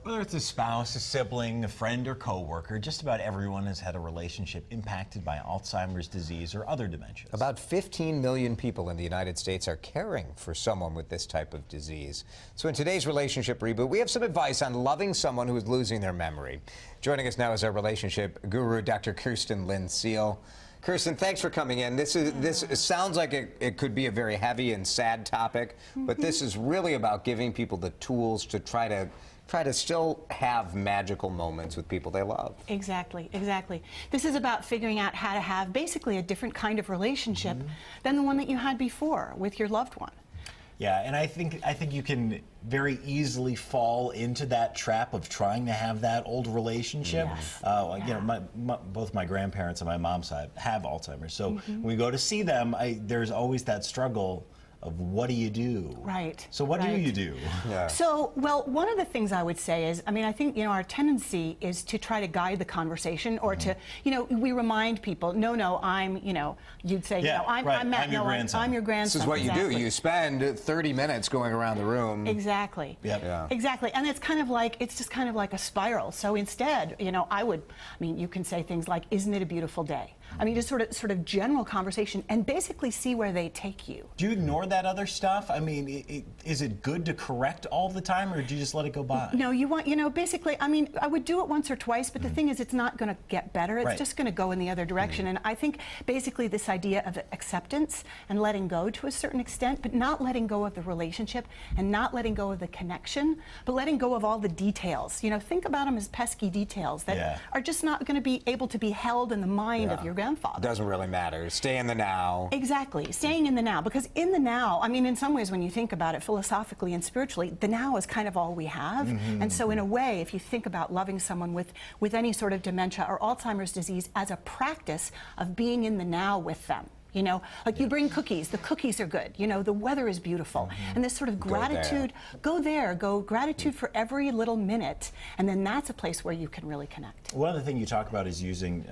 Whether it's a spouse, a sibling, a friend, or coworker, just about everyone has had a relationship impacted by Alzheimer's disease or other dementias. About 15 million people in the United States are caring for someone with this type of disease. So in today's Relationship Reboot, we have some advice on loving someone who is losing their memory. Joining us now is our relationship guru, Dr. Kirsten Lind Seal. Kirsten, thanks for coming in. This sounds like it could be a very heavy and sad topic, but this is really about giving people the tools to try to still have magical moments with people they love. Exactly, exactly. This is about figuring out how to have basically a different kind of relationship than the one that you had before with your loved one. Yeah, and I think you can very easily fall into that trap of trying to have that old relationship. Yes. You know, both my grandparents on my mom's side have Alzheimer's, so when we go to see them, there's always that struggle of what do you do? Right. So what do you do? Yeah. So, well, one of the things I would say is, I mean, I think, you know, our tendency is to try to guide the conversation or to, you know, we remind people, no, I'm, you know, you'd say, Yeah, you know, I'm right. Matt, I'm your grandson. I'm your grandson. This is what you exactly. do. You spend 30 minutes going around the room. Exactly. Yep. Yeah. Exactly. And it's kind of like, it's just kind of like a spiral. So instead, you know, I mean, you can say things like, isn't it a beautiful day? I mean, just sort of general conversation and basically see where they take you. Do you ignore that other stuff? I mean, is it good to correct all the time, or do you just let it go by? No, you want, you know, basically, I mean, I would do it once or twice, but the thing is, it's not going to get better. It's just going to go in the other direction. And I think basically this idea of acceptance and letting go to a certain extent, but not letting go of the relationship and not letting go of the connection, but letting go of all the details. You know, think about them as pesky details that are just not going to be able to be held in the mind of your grandfather. Doesn't really matter. Stay in the now. Exactly, staying in the now, because in the now, I mean, in some ways, when you think about it philosophically and spiritually, the now is kind of all we have. And so in a way, if you think about loving someone with any sort of dementia or Alzheimer's disease as a practice of being in the now with them. You know, like you bring cookies, the cookies are good, you know, the weather is beautiful. And this sort of gratitude, go gratitude for every little minute, and then that's a place where you can really connect. One other thing you talk about is using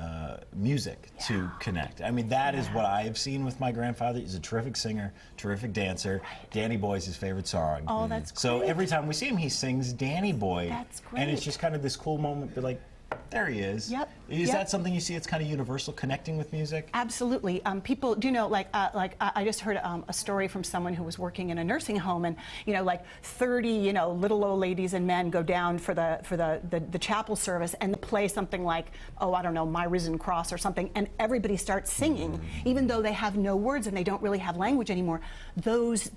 music to connect. I mean, that is what I have seen with my grandfather. He's a terrific singer, terrific dancer. Danny Boy's his favorite song. Oh, that's great. So every time we see him, he sings Danny Boy. That's great. And it's just kind of this cool moment, but like, there he is. Yep. Is that something you see? It's kind of universal, connecting with music. Absolutely. People do know. Like I just heard a story from someone who was working in a nursing home, and you know, like 30, you know, little old ladies and men go down for the chapel service and play something like, oh, I don't know, My Risen Cross or something, and everybody starts singing, even though they have no words and they don't really have language anymore. Those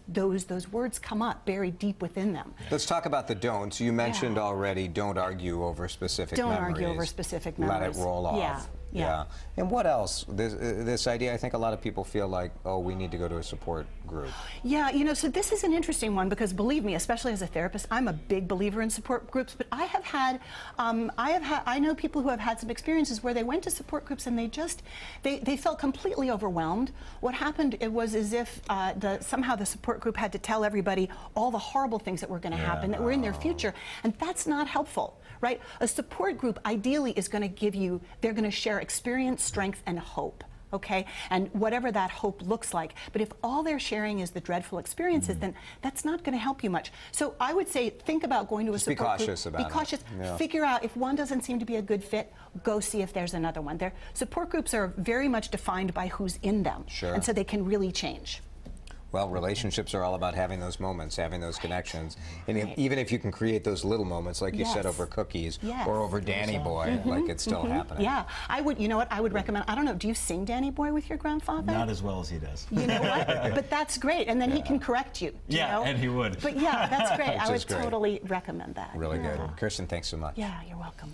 words come up buried deep within them. Let's talk about the don'ts. You mentioned already, don't argue over specific memories. Don't argue over specific memories. Let it roll off. Yeah. And what else? This idea, I think a lot of people feel like, oh, we need to go to a support group. Yeah, you know, so this is an interesting one because believe me, especially as a therapist, I'm a big believer in support groups, but I know people who have had some experiences where they went to support groups and they felt completely overwhelmed. What happened, it was as if somehow the support group had to tell everybody all the horrible things that were going to happen, that were in their future, and that's not helpful. Right? A support group ideally is going to give you, they're going to share experience, strength, and hope. Okay? And whatever that hope looks like. But if all they're sharing is the dreadful experiences, then that's not going to help you much. So I would say, think about going to a support group. Be cautious about it. Be cautious. Figure out if one doesn't seem to be a good fit, go see if there's another one. Their support groups are very much defined by who's in them. Sure. And so they can really change. Well, relationships are all about having those moments, having those connections. And even if you can create those little moments, like you said, over cookies or over Danny Boy, like it's still happening. Yeah, I would, you know what, I would recommend, I don't know, do you sing Danny Boy with your grandfather? Not as well as he does. You know what? But that's great, and then he can correct you. You know? And he would. But yeah, that's great. I would great. totally recommend that. Really good. Kirsten, thanks so much. Yeah, you're welcome.